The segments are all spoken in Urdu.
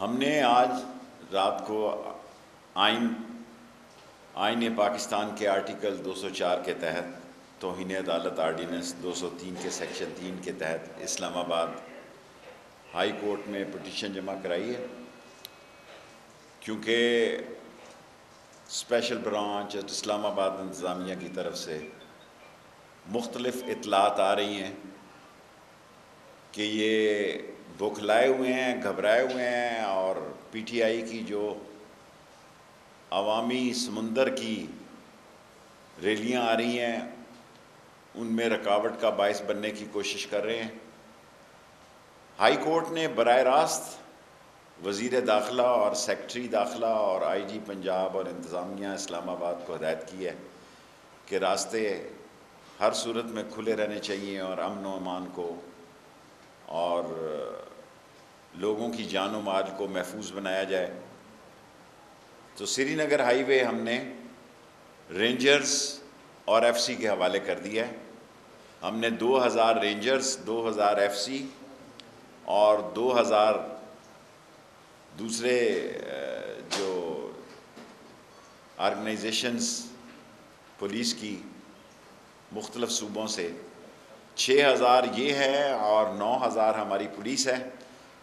ہم نے آج رات کو آئین پاکستان کے آرٹیکل 204 کے تحت توہین عدالت آرڈیننس 203 کے سیکشن 3 کے تحت اسلام آباد ہائی کورٹ میں پٹیشن جمع کرائی ہے، کیونکہ اسپیشل برانچ اسلام آباد انتظامیہ کی طرف سے مختلف اطلاعات آ رہی ہیں کہ یہ بوکھلائے ہوئے ہیں، گھبرائے ہوئے ہیں، اور پی ٹی آئی کی جو عوامی سمندر کی ریلیاں آ رہی ہیں ان میں رکاوٹ کا باعث بننے کی کوشش کر رہے ہیں۔ ہائی کورٹ نے براہ راست وزیر داخلہ اور سیکرٹری داخلہ اور آئی جی پنجاب اور انتظامیہ اسلام آباد کو ہدایت کی ہے کہ راستے ہر صورت میں کھلے رہنے چاہیے اور امن و امان کو اور لوگوں کی جان و مال کو محفوظ بنایا جائے۔ تو سری نگر ہائی وے ہم نے رینجرز اور ایف سی کے حوالے کر دیا ہے۔ ہم نے 2000 رینجرز، 2000 ایف سی اور 2000 دوسرے جو آرگنائزیشنز پولیس کی مختلف صوبوں سے 6000 یہ ہے اور 9000 ہماری پولیس ہے،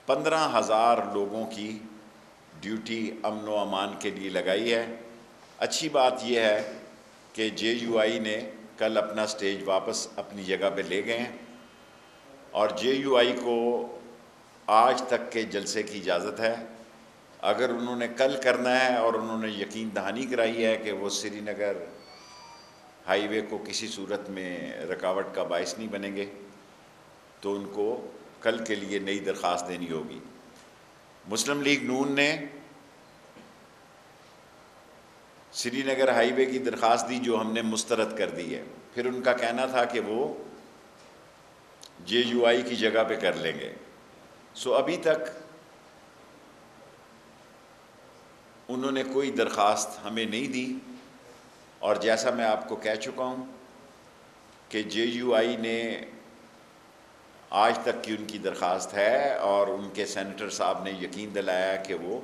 15000 لوگوں کی ڈیوٹی امن و امان کے لیے لگائی ہے۔ اچھی بات یہ ہے کہ جے یو آئی نے کل اپنا سٹیج واپس اپنی جگہ پہ لے گئے ہیں، اور جے یو آئی کو آج تک کے جلسے کی اجازت ہے۔ اگر انہوں نے کل کرنا ہے اور انہوں نے یقین دہانی کرائی ہے کہ وہ سری نگر ہائی وے کو کسی صورت میں رکاوٹ کا باعث نہیں بنیں گے، تو ان کو کل کے لیے نئی درخواست دینی ہوگی۔ مسلم لیگ نون نے سری نگر ہائی وے کی درخواست دی جو ہم نے مسترد کر دی ہے، پھر ان کا کہنا تھا کہ وہ جے یو آئی کی جگہ پہ کر لیں گے۔ ابھی تک انہوں نے کوئی درخواست ہمیں نہیں دی، اور جیسا میں آپ کو کہہ چکا ہوں کہ جے یو آئی نے آج تک کی ان کی درخواست ہے، اور ان کے سینیٹر صاحب نے یقین دلایا کہ وہ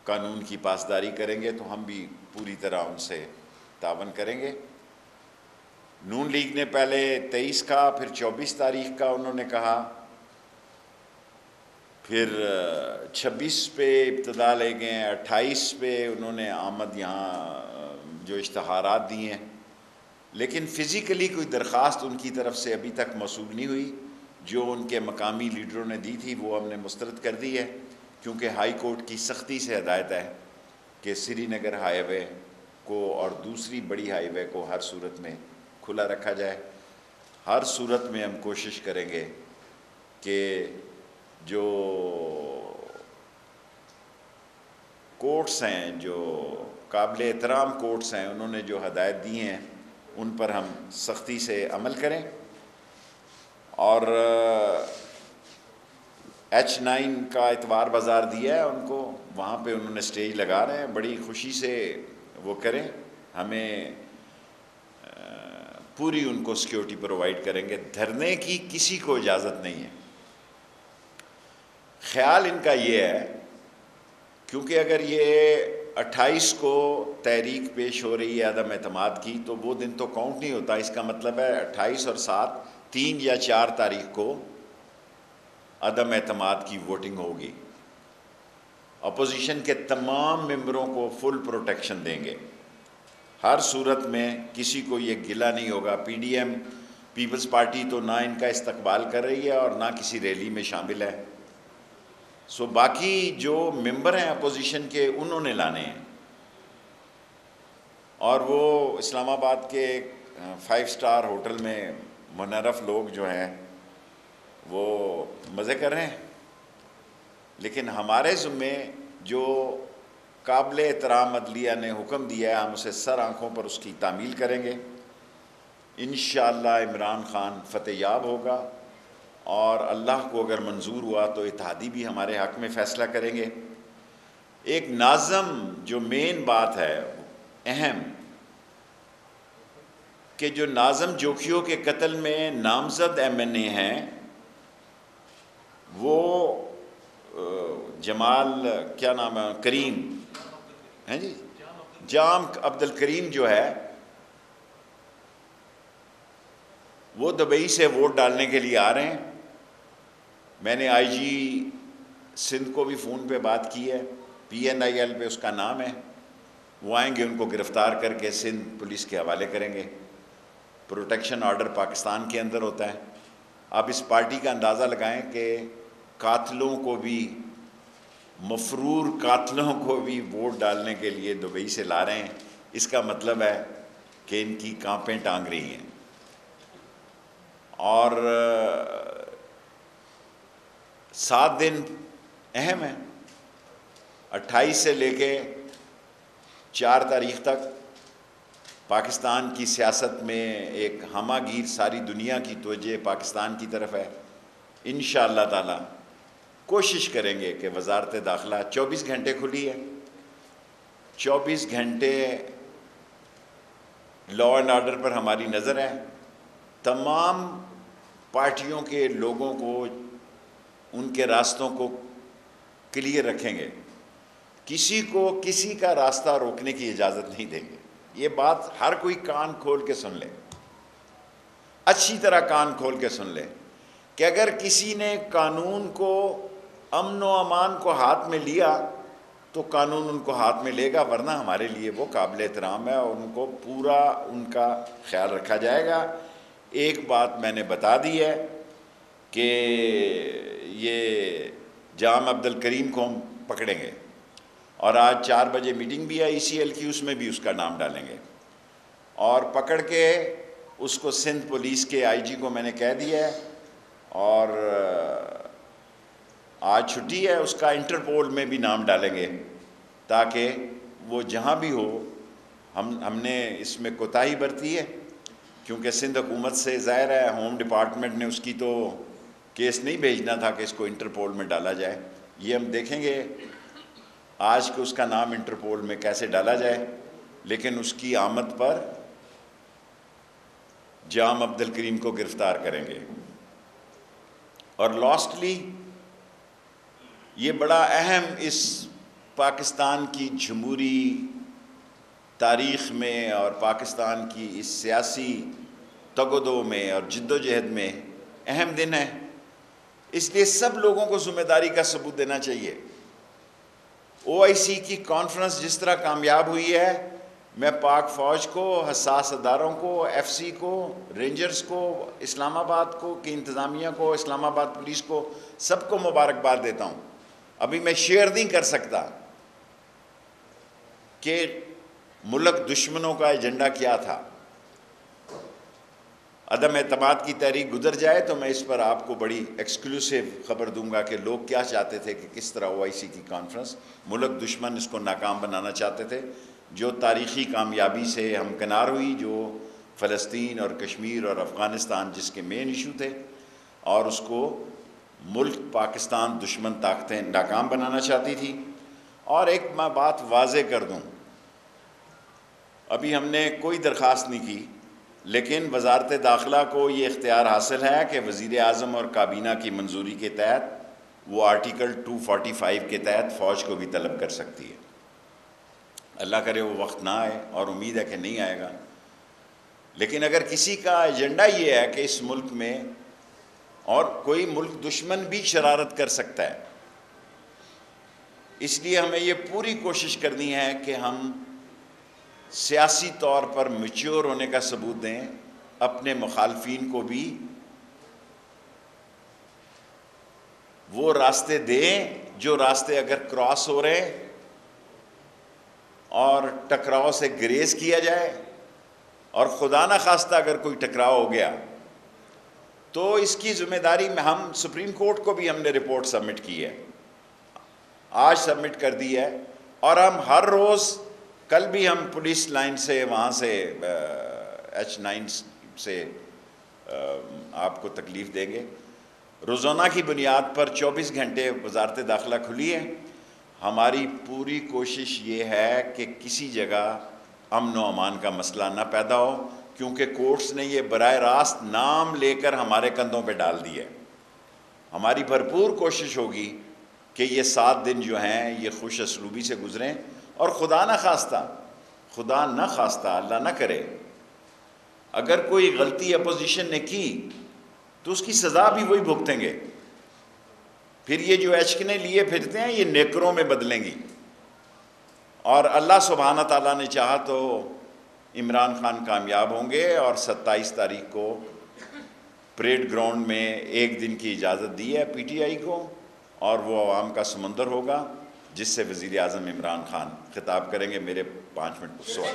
قانون کی پاسداری کریں گے، تو ہم بھی پوری طرح ان سے تعاون کریں گے۔ نون لیگ نے پہلے 23 کا، پھر 24 تاریخ کا انہوں نے کہا، پھر 26 پہ ابتدا لے گئے ہیں، 28 پہ انہوں نے آمد یہاں جو اشتہارات دیے ہیں، لیکن فزیکلی کوئی درخواست ان کی طرف سے ابھی تک موصول نہیں ہوئی۔ جو ان کے مقامی لیڈروں نے دی تھی وہ ہم نے مسترد کر دی ہے، کیونکہ ہائی کورٹ کی سختی سے ہدایت ہے کہ سری نگر ہائی وے کو اور دوسری بڑی ہائی وے کو ہر صورت میں کھلا رکھا جائے۔ ہر صورت میں ہم کوشش کریں گے کہ جو کورٹس ہیں، جو قابل احترام کورٹس ہیں، انہوں نے جو ہدایت دی ہیں ان پر ہم سختی سے عمل کریں، اور H9 کا اتوار بازار دیا ہے ان کو، وہاں پہ انہوں نے سٹیج لگا رہے ہیں، بڑی خوشی سے وہ کریں، ہمیں پوری ان کو سیکیورٹی پرووائڈ کریں گے۔ دھرنے کی کسی کو اجازت نہیں ہے۔ خیال ان کا یہ ہے کیونکہ اگر یہ 28 کو تحریک پیش ہو رہی ہے عدم اعتماد کی، تو وہ دن تو کاؤنٹ نہیں ہوتا۔ اس کا مطلب ہے 28 اور 7 3 یا 4 تاریخ کو عدم اعتماد کی ووٹنگ ہوگی۔ اپوزیشن کے تمام ممبروں کو فل پروٹیکشن دیں گے، ہر صورت میں کسی کو یہ گلہ نہیں ہوگا۔ P D M Peoples Party تو نہ ان کا استقبال کر رہی ہے اور نہ کسی ریلی میں شامل ہے۔ باقی جو ممبر ہیں اپوزیشن کے انہوں نے لانے ہیں، اور وہ اسلام آباد کے 5 سٹار ہوٹل میں منعرف لوگ جو ہیں وہ مزے کر رہے ہیں، لیکن ہمارے ذمے جو قابل احترام عدلیہ نے حکم دیا ہے ہم اسے سر آنکھوں پر اس کی تعمیل کریں گے۔ انشاءاللہ عمران خان فتح یاب ہوگا، اور اللہ کو اگر منظور ہوا تو اتحادی بھی ہمارے حق میں فیصلہ کریں گے۔ ایک ناظم جو مین بات ہے اہم، کہ جو ناظم جوکھیوں کے قتل میں نامزد ایم این اے ہیں، وہ جمال کیا نام ہے کریم ہیں جی جام عبد الکریم جو ہے وہ دبئی سے ووٹ ڈالنے کے لیے آ رہے ہیں. میں نے آئی جی سندھ کو بھی فون پہ بات کی ہے, PNIL پہ اس کا نام ہے. وہ آئیں گے, ان کو گرفتار کر کے سندھ پولیس کے حوالے کریں گے. پروٹیکشن آرڈر پاکستان کے اندر ہوتا ہے. آپ اس پارٹی کا اندازہ لگائیں کہ قاتلوں کو بھی, مفرور قاتلوں کو بھی ووٹ ڈالنے کے لیے دبئی سے لا رہے ہیں. اس کا مطلب ہے کہ ان کی کانپیں ٹانگ رہی ہیں. اور 7 دن اہم ہیں, 28 سے لے کے 4 تاریخ تک پاکستان کی سیاست میں ایک ہمہ گیر ساری دنیا کی توجہ پاکستان کی طرف ہے. انشاءاللہ تعالی کوشش کریں گے کہ وزارت داخلہ 24 گھنٹے کھلی ہے, 24 گھنٹے لا اینڈ آرڈر پر ہماری نظر ہے. تمام پارٹیوں کے لوگوں کو ان کے راستوں کو کلیئر رکھیں گے. کسی کو کسی کا راستہ روکنے کی اجازت نہیں دیں گے. یہ بات ہر کوئی کان کھول کے سن لے, اچھی طرح کان کھول کے سن لے کہ اگر کسی نے قانون کو, امن و امان کو ہاتھ میں لیا تو قانون ان کو ہاتھ میں لے گا, ورنہ ہمارے لیے وہ قابل احترام ہے اور ان کو پورا ان کا خیال رکھا جائے گا. ایک بات میں نے بتا دی ہے کہ یہ جام عبد الکریم کو ہم پکڑیں گے, اور آج 4 بجے میٹنگ بھی ہے ECL کی, اس میں بھی اس کا نام ڈالیں گے. اور پکڑ کے اس کو سندھ پولیس کے IG کو میں نے کہہ دیا ہے, اور آج چھٹی ہے, اس کا انٹرپول میں بھی نام ڈالیں گے تاکہ وہ جہاں بھی ہو. ہم نے اس میں کوتاہی برتی ہے کیونکہ سندھ حکومت سے ظاہر ہے ہوم ڈپارٹمنٹ نے اس کی تو کیس نہیں بھیجنا تھا کہ اس کو انٹرپول میں ڈالا جائے. یہ ہم دیکھیں گے آج کہ اس کا نام انٹرپول میں کیسے ڈالا جائے, لیکن اس کی آمد پر جام عبد الکریم کو گرفتار کریں گے. اور لاسٹلی یہ بڑا اہم اس پاکستان کی جمہوری تاریخ میں اور پاکستان کی اس سیاسی تگ و دو میں اور جد و جہد میں اہم دن ہے. اس لیے سب لوگوں کو ذمہ داری کا ثبوت دینا چاہیے. OIC کی کانفرنس جس طرح کامیاب ہوئی ہے, میں پاک فوج کو, حساس اداروں کو, FC کو, رینجرز کو, اسلام آباد کو کی انتظامیہ کو, اسلام آباد پولیس کو, سب کو مبارکباد دیتا ہوں. ابھی میں شیئر نہیں کر سکتا کہ ملک دشمنوں کا ایجنڈا کیا تھا. عدم اعتماد کی تحریک گزر جائے تو میں اس پر آپ کو بڑی ایکسکلوسیو خبر دوں گا کہ لوگ کیا چاہتے تھے, کہ کس طرح OIC کی کانفرنس, ملک دشمن اس کو ناکام بنانا چاہتے تھے. جو تاریخی کامیابی سے ہمکنار ہوئی, جو فلسطین اور کشمیر اور افغانستان جس کے مین ایشو تھے, اور اس کو ملک پاکستان دشمن طاقتیں ناکام بنانا چاہتی تھی. اور ایک میں بات واضح کر دوں, ابھی ہم نے کوئی درخواست نہیں کی, لیکن وزارت داخلہ کو یہ اختیار حاصل ہے کہ وزیر اعظم اور کابینہ کی منظوری کے تحت وہ آرٹیکل 245 کے تحت فوج کو بھی طلب کر سکتی ہے. اللہ کرے وہ وقت نہ آئے, اور امید ہے کہ نہیں آئے گا. لیکن اگر کسی کا ایجنڈا یہ ہے کہ اس ملک میں, اور کوئی ملک دشمن بھی شرارت کر سکتا ہے, اس لیے ہمیں یہ پوری کوشش کرنی ہے کہ ہم سیاسی طور پر میچور ہونے کا ثبوت دیں, اپنے مخالفین کو بھی وہ راستے دیں جو راستے اگر کراس ہو رہے ہیں, اور ٹکراؤ سے گریز کیا جائے, اور خدا نہ خواستہ اگر کوئی ٹکراؤ ہو گیا تو اس کی ذمہ داری میں ہم سپریم کورٹ کو بھی ہم نے رپورٹ سبمٹ کی ہے, آج سبمٹ کر دی ہے. اور ہم ہر روز, کل بھی ہم پولیس لائن سے, وہاں سے H9 سے آپ کو تکلیف دیں گے. روزانہ کی بنیاد پر 24 گھنٹے وزارت داخلہ کھلی ہے. ہماری پوری کوشش یہ ہے کہ کسی جگہ امن و امان کا مسئلہ نہ پیدا ہو, کیونکہ کورٹس نے یہ براہ راست نام لے کر ہمارے کندھوں پہ ڈال دی ہے. ہماری بھرپور کوشش ہوگی کہ یہ 7 دن جو ہیں یہ خوش اسلوبی سے گزریں، اور خدا نہ خواستہ اللہ نہ کرے اگر کوئی غلطی اپوزیشن نے کی تو اس کی سزا بھی وہی بھگتیں گے. پھر یہ جو ایچکنے لیے پھرتے ہیں یہ نیکروں میں بدلیں گی. اور اللہ سبحانہ تعالیٰ نے چاہا تو عمران خان کامیاب ہوں گے، اور 27 تاریخ کو پریڈ گراؤنڈ میں 1 دن کی اجازت دی ہے پی ٹی آئی کو، اور وہ عوام کا سمندر ہوگا جس سے وزیر اعظم عمران خان خطاب کریں گے. میرے 5 منٹ سوال.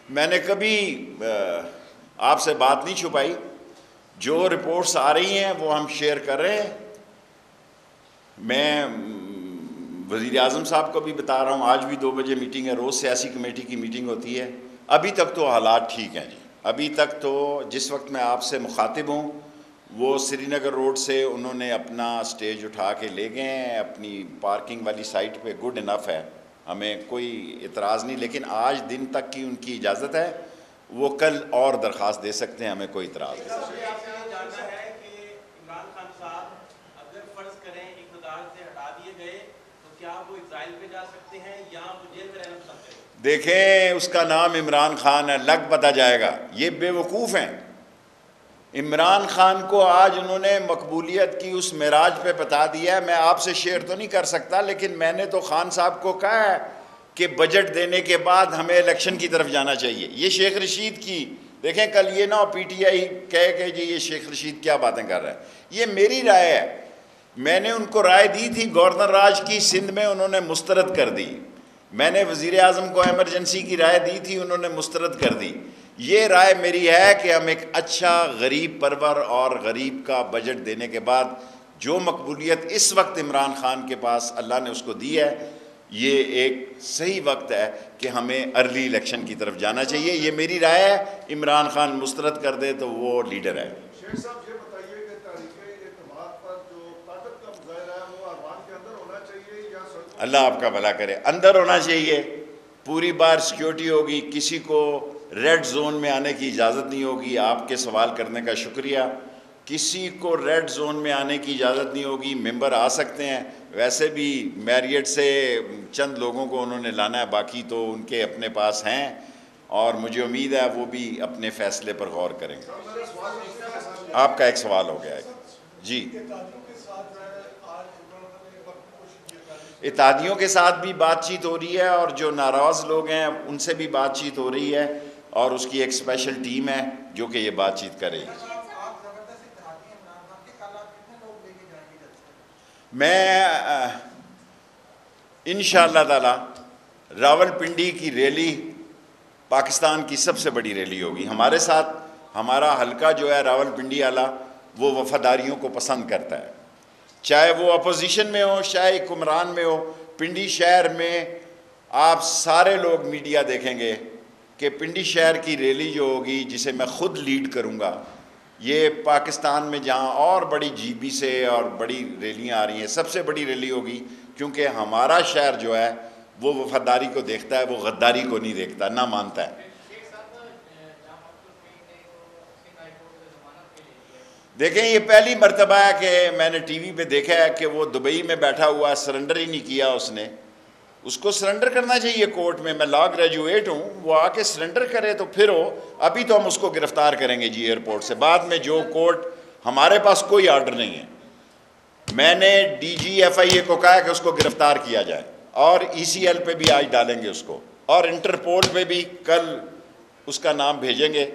میں نے کبھی آپ سے بات نہیں چھپائی، جو رپورٹس آ رہی ہیں وہ ہم شیئر کر رہے ہیں. میں وزیر اعظم صاحب کو بھی بتا رہا ہوں، آج بھی 2 بجے میٹنگ ہے، روز سیاسی کمیٹی کی میٹنگ ہوتی ہے. ابھی تک تو حالات ٹھیک ہیں جی. ابھی تک تو جس وقت میں آپ سے مخاطب ہوں وہ سری نگر روڈ سے انہوں نے اپنا سٹیج اٹھا کے لے گئے ہیں اپنی پارکنگ والی سائٹ پہ. گڈ انف ہے، ہمیں کوئی اعتراض نہیں، لیکن آج دن تک کی ان کی اجازت ہے. وہ کل اور درخواست دے سکتے ہیں، ہمیں کوئی اعتراض نہیں. دیکھیں اس کا نام عمران خان ہے، لگ پتہ جائے گا. یہ بے وقوف ہیں. عمران خان کو آج انہوں نے مقبولیت کی اس معراج پہ بتا دیا ہے. میں آپ سے شیئر تو نہیں کر سکتا، لیکن میں نے تو خان صاحب کو کہا ہے کہ بجٹ دینے کے بعد ہمیں الیکشن کی طرف جانا چاہیے. یہ شیخ رشید کی دیکھیں، کل یہ نہ پی ٹی آئی کہے کہ جی یہ شیخ رشید کیا باتیں کر رہا ہے. یہ میری رائے ہے. میں نے ان کو رائے دی تھی گورنر راج کی، سندھ میں انہوں نے مسترد کر دی. میں نے وزیر اعظم کو ایمرجنسی کی رائے دی تھی، انہوں نے مسترد کر دی. یہ رائے میری ہے کہ ہم ایک اچھا غریب پرور اور غریب کا بجٹ دینے کے بعد جو مقبولیت اس وقت عمران خان کے پاس اللہ نے اس کو دی ہے، یہ ایک صحیح وقت ہے کہ ہمیں ارلی الیکشن کی طرف جانا چاہیے. یہ میری رائے ہے. عمران خان مسترد کر دے تو وہ لیڈر ہے. شیخ صاحب یہ بتائیے کہ تاریخ اعتماد پر جو طاقت کا مظاہرہ ہے وہ ایوان کے اندر ہونا چاہیے یا سڑکوں؟ اللہ آپ کا بھلا کرے. اندر ہونا چاہیے. پوری بار سیکیورٹی ہوگی، کسی کو ریڈ زون میں آنے کی اجازت نہیں ہوگی. آپ کے سوال کرنے کا شکریہ. کسی کو ریڈ زون میں آنے کی اجازت نہیں ہوگی. ممبر آ سکتے ہیں. ویسے بھی میریٹ سے چند لوگوں کو انہوں نے لانا ہے، باقی تو ان کے اپنے پاس ہیں، اور مجھے امید ہے وہ بھی اپنے فیصلے پر غور کریں گے. آپ کا ایک سوال ہو گیا ہے جی. اتحادیوں کے ساتھ بھی بات چیت ہو رہی ہے، اور جو ناراض لوگ ہیں ان سے بھی بات چیت ہو رہی ہے، اور اس کی ایک اسپیشل ٹیم ہے جو کہ یہ بات چیت کر رہی ہے. میں انشاءاللہ تعالی راول پنڈی کی ریلی پاکستان کی سب سے بڑی ریلی ہوگی. ہمارے ساتھ ہمارا حلقہ جو ہے راول پنڈی والا وہ وفاداریوں کو پسند کرتا ہے، چاہے وہ اپوزیشن میں ہو چاہے حکمران میں ہو. پنڈی شہر میں آپ سارے لوگ میڈیا دیکھیں گے کہ پنڈی شہر کی ریلی جو ہوگی جسے میں خود لیڈ کروں گا، یہ پاکستان میں جہاں اور بڑی جی بی سے اور بڑی ریلیاں آ رہی ہیں سب سے بڑی ریلی ہوگی، کیونکہ ہمارا شہر جو ہے وہ وفاداری کو دیکھتا ہے، وہ غداری کو نہیں دیکھتا، نہ مانتا ہے. دیکھیں یہ پہلی مرتبہ ہے کہ میں نے ٹی وی پہ دیکھا ہے کہ وہ دبئی میں بیٹھا ہوا سرنڈر ہی نہیں کیا. اس کو سرنڈر کرنا چاہیے کورٹ میں. میں لا گریجویٹ ہوں، وہ آ کے سرنڈر کرے تو پھر ہو. ابھی تو ہم اس کو گرفتار کریں گے جی ایئرپورٹ سے، بعد میں جو کورٹ، ہمارے پاس کوئی آرڈر نہیں ہے. میں نے ڈی جی ایف آئی اے کو کہا ہے کہ اس کو گرفتار کیا جائے، اور ای سی ایل پہ بھی آج ڈالیں گے اس کو، اور انٹرپول پہ بھی کل اس کا نام بھیجیں گے،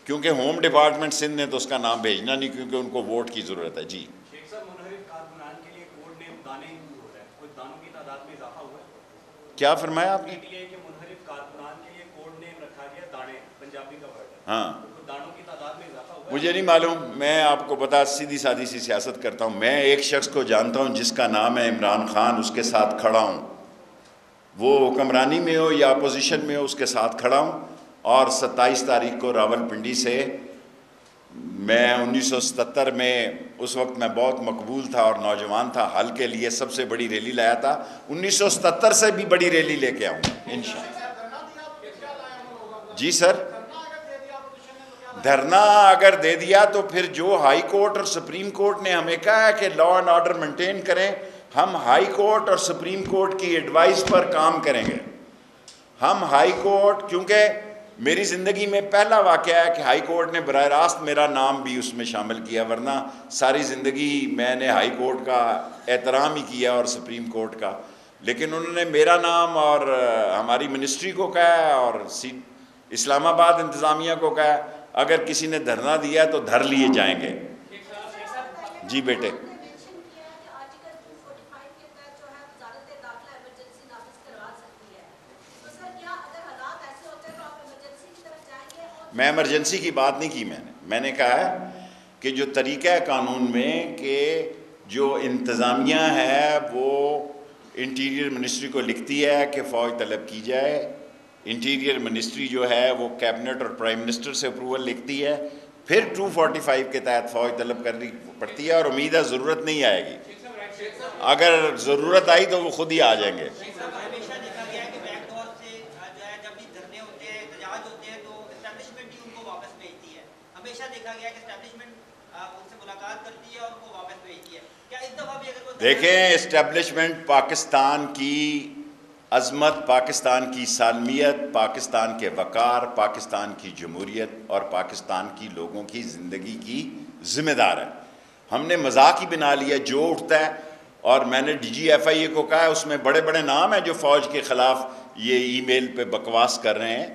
کیونکہ ہوم ڈپارٹمنٹ سندھ نے تو اس کا نام بھیجنا نہیں، کیونکہ ان کو ووٹ کی ضرورت ہے. جی شیخ صاحب، منحرف کارکنان کے لیے کوڈ نیم دانے یوز ہو رہا ہے، کوئی دانوں کی تعداد میں اضافہ ہوا ہے؟ کیا فرمایا آپ نے؟ کہ منحرف کارکنان کے لیے کوڈ نیم رکھا گیا دانے، پنجابی کا ورڈ ہے. ہاں، دانوں کی تعداد میں اضافہ ہوا ہے؟ مجھے نہیں معلوم. میں آپ کو بتا سیدھی سادھی سی سیاست کرتا ہوں. میں ایک شخص کو جانتا ہوں جس کا نام ہے عمران خان، اس کے ساتھ کھڑا ہوں. وہ حکمرانی میں ہو یا اپوزیشن میں ہو، اس کے ساتھ کھڑا ہوں. اور 27 تاریخ کو راول پنڈی سے میں 1977 میں، اس وقت میں بہت مقبول تھا اور نوجوان تھا، حل کے لیے سب سے بڑی ریلی لایا تھا. 1977 سے بھی بڑی ریلی لے کے آؤں انشاءاللہ. جی سر، دھرنا اگر دے دیا تو پھر جو ہائی کورٹ اور سپریم کورٹ نے ہمیں کہا ہے کہ لا اینڈ آرڈر مینٹین کریں، ہم ہائی کورٹ اور سپریم کورٹ کی ایڈوائس پر کام کریں گے. ہم ہائی کورٹ، کیونکہ میری زندگی میں پہلا واقعہ ہے کہ ہائی کورٹ نے براہ راست میرا نام بھی اس میں شامل کیا، ورنہ ساری زندگی میں نے ہائی کورٹ کا احترام ہی کیا اور سپریم کورٹ کا، لیکن انہوں نے میرا نام اور ہماری منسٹری کو کہا اور اسلام آباد انتظامیہ کو کہا اگر کسی نے دھرنا دیا تو دھر لیے جائیں گے. جی بیٹے. میں ایمرجنسی کی بات نہیں کی، میں نے کہا ہے کہ جو طریقہ قانون میں کہ جو انتظامیہ ہے وہ انٹیریئر منسٹری کو لکھتی ہے کہ فوج طلب کی جائے، انٹیریئر منسٹری جو ہے وہ کیبنٹ اور پرائم منسٹر سے اپروول لکھتی ہے، پھر 245 کے تحت فوج طلب کرنی پڑتی ہے، اور امید ہے ضرورت نہیں آئے گی. اگر ضرورت آئی تو وہ خود ہی آ جائیں گے. دیکھیں، اسٹیبلشمنٹ پاکستان کی عظمت، پاکستان کی سالمیت، پاکستان کے وقار، پاکستان کی جمہوریت اور پاکستان کی لوگوں کی زندگی کی ذمہ دار ہے. ہم نے مذاق ہی بنا لیا جو اٹھتا ہے، اور میں نے ڈی جی ایف آئی اے کو کہا ہے، اس میں بڑے بڑے نام ہیں جو فوج کے خلاف یہ ای میل پہ بکواس کر رہے ہیں،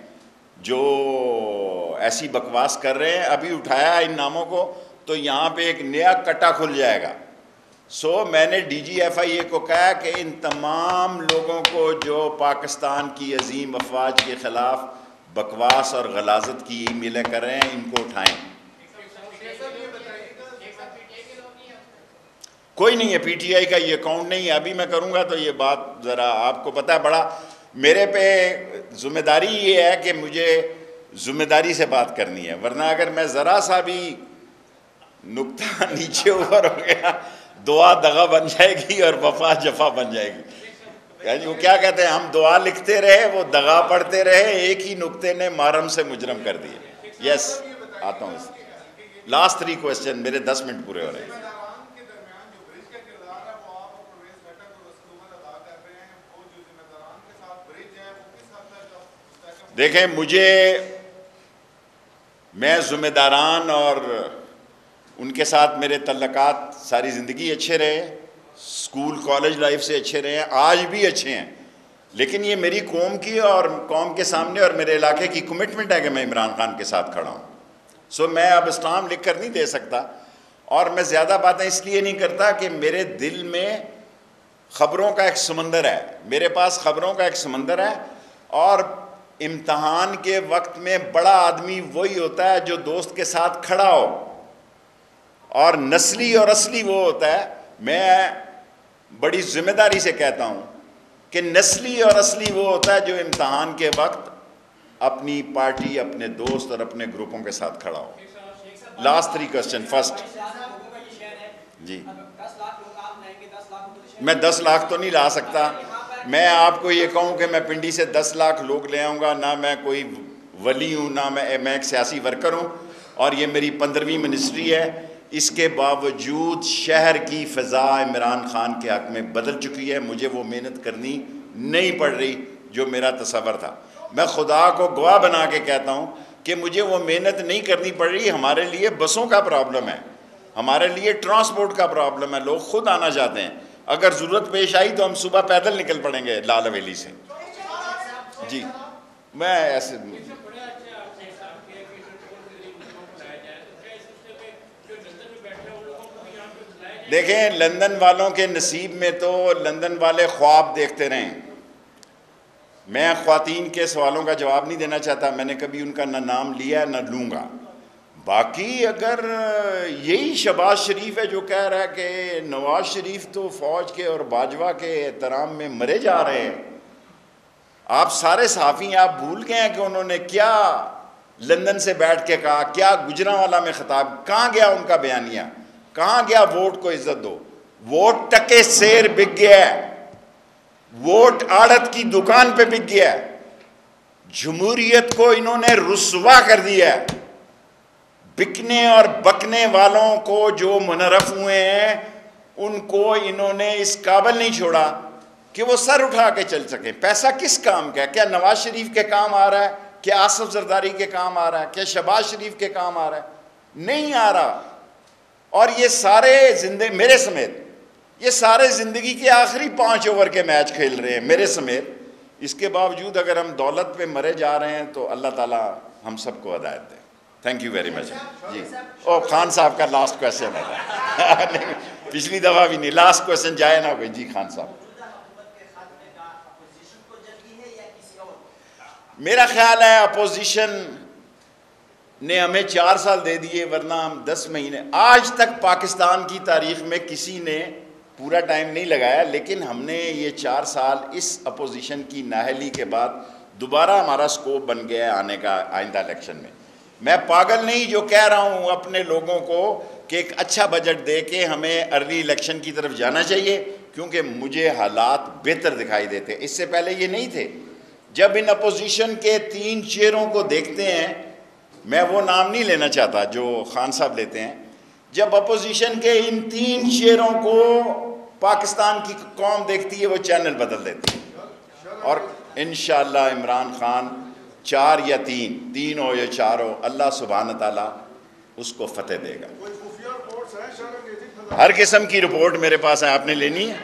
جو ایسی بکواس کر رہے ہیں، ابھی اٹھایا ان ناموں کو تو یہاں پہ ایک نیا کٹا کھل جائے گا. میں نے ڈی جی ایف آئی اے کو کہا کہ ان تمام لوگوں کو جو پاکستان کی عظیم افواج کے خلاف بکواس اور غلاظت کی ای میلیں کر رہے ہیں ان کو اٹھائیں. کوئی نہیں ہے پی ٹی آئی کا یہ اکاؤنٹ نہیں ہے. ابھی میں کروں گا تو یہ بات ذرا آپ کو پتہ ہے، بڑا میرے پہ ذمہ داری یہ ہے کہ مجھے ذمہ داری سے بات کرنی ہے، ورنہ اگر میں ذرا سا بھی نقطہ نیچے اوپر ہو گیا دعا دغا بن جائے گی اور وفا جفا بن جائے گی. وہ کیا کہتے ہیں، ہم دعا لکھتے رہے وہ دغا پڑھتے رہے، ایک ہی نقطے نے محرم سے مجرم کر دیے. یس آتا ہوں. لاسٹ 3 کوسچن، میرے 10 منٹ پورے ہو رہے ہیں. دیکھیں، میں ذمہ داران اور ان کے ساتھ میرے تعلقات ساری زندگی اچھے رہے، اسکول کالج لائف سے اچھے رہے ہیں، آج بھی اچھے ہیں، لیکن یہ میری قوم کی اور قوم کے سامنے اور میرے علاقے کی کمٹمنٹ ہے کہ میں عمران خان کے ساتھ کھڑا ہوں. میں اب اسٹام لکھ کر نہیں دے سکتا، اور میں زیادہ باتیں اس لیے نہیں کرتا کہ میرے دل میں خبروں کا ایک سمندر ہے، میرے پاس خبروں کا ایک سمندر ہے، اور امتحان کے وقت میں بڑا آدمی وہی ہوتا ہے جو دوست کے ساتھ کھڑا ہو، اور نسلی اور اصلی وہ ہوتا ہے. میں بڑی ذمہ داری سے کہتا ہوں کہ نسلی اور اصلی وہ ہوتا ہے جو امتحان کے وقت اپنی پارٹی، اپنے دوست اور اپنے گروپوں کے ساتھ کھڑا ہو. Last 3 question. فرسٹ جی، میں 10 لاکھ تو نہیں لا سکتا. میں آپ کو یہ کہوں کہ میں پنڈی سے 10 لاکھ لوگ لے آؤں گا، نہ میں کوئی ولی ہوں، نہ میں ایک سیاسی ورکر ہوں، اور یہ میری 15ویں منسٹری ہے. اس کے باوجود شہر کی فضا عمران خان کے حق میں بدل چکی ہے. مجھے وہ محنت کرنی نہیں پڑ رہی جو میرا تصور تھا. میں خدا کو گواہ بنا کے کہتا ہوں کہ مجھے وہ محنت نہیں کرنی پڑ رہی. ہمارے لیے بسوں کا پرابلم ہے، ہمارے لیے ٹرانسپورٹ کا پرابلم ہے، لوگ خود آنا چاہتے ہیں. اگر ضرورت پیش آئی تو ہم صبح پیدل نکل پڑیں گے لال حویلی سے. جی میں ایسے دیکھیں، لندن والوں کے نصیب میں تو لندن والے خواب دیکھتے رہیں. میں خواتین کے سوالوں کا جواب نہیں دینا چاہتا، میں نے کبھی ان کا نہ نام لیا نہ لوں گا. باقی اگر یہی شہباز شریف ہے جو کہہ رہا ہے کہ نواز شریف تو فوج کے اور باجوہ کے احترام میں مرے جا رہے ہیں، آپ سارے صحافی ہیں، آپ بھول گئے ہیں کہ انہوں نے کیا لندن سے بیٹھ کے کہا، کیا گجرانوالہ میں خطاب، کہاں گیا ان کا بیانیہ، کہاں گیا ووٹ کو عزت دو. ووٹ ٹکے سیر بک گیا ہے، ووٹ آڑت کی دکان پہ بک گیا ہے. جمہوریت کو انہوں نے رسوا کر دیا ہے. بکنے اور بکنے والوں کو جو منحرف ہوئے ہیں ان کو انہوں نے اس قابل نہیں چھوڑا کہ وہ سر اٹھا کے چل سکیں. پیسہ کس کام کا ہے؟ کیا نواز شریف کے کام آ رہا ہے؟ کیا آصف زرداری کے کام آ رہا ہے؟ کیا شہباز شریف کے کام آ رہا ہے؟ نہیں آ رہا. اور یہ سارے میرے سمیت یہ سارے زندگی کے آخری 5 اوور کے میچ کھیل رہے ہیں میرے سمیت. اس کے باوجود اگر ہم دولت پہ مرے جا رہے ہیں تو اللہ تعالیٰ ہم سب کو ہدایت دے. Thank you very much. جی خان صاحب کا لاسٹ کویسچن ہے. پچھلی دفعہ بھی نہیں. لاسٹ کویسچن جائے نا کوئی. جی خان صاحب. میرا خیال ہے اپوزیشن نے ہمیں 4 سال دے دیے ورنہ ہم 10 مہینے. آج تک پاکستان کی تاریخ میں کسی نے پورا ٹائم نہیں لگایا لیکن ہم نے یہ 4 سال اس اپوزیشن کی نااہلی کے بعد دوبارہ ہمارا سکوپ بن گیا ہے آنے کا آئندہ الیکشن میں. میں پاگل نہیں جو کہہ رہا ہوں اپنے لوگوں کو کہ ایک اچھا بجٹ دے کے ہمیں ارلی الیکشن کی طرف جانا چاہیے کیونکہ مجھے حالات بہتر دکھائی دیتے. اس سے پہلے یہ نہیں تھے. جب ان اپوزیشن کے 3 چہروں کو دیکھتے ہیں, میں وہ نام نہیں لینا چاہتا جو خان صاحب لیتے ہیں, جب اپوزیشن کے ان 3 چہروں کو پاکستان کی قوم دیکھتی ہے وہ چینل بدل دیتی ہے. اور انشاءاللہ عمران خان 4 یا 3 ہو یا 4 ہو, اللہ سبحانہ تعالیٰ اس کو فتح دے گا. ہر قسم کی رپورٹ میرے پاس ہے, آپ نے لینی ہے.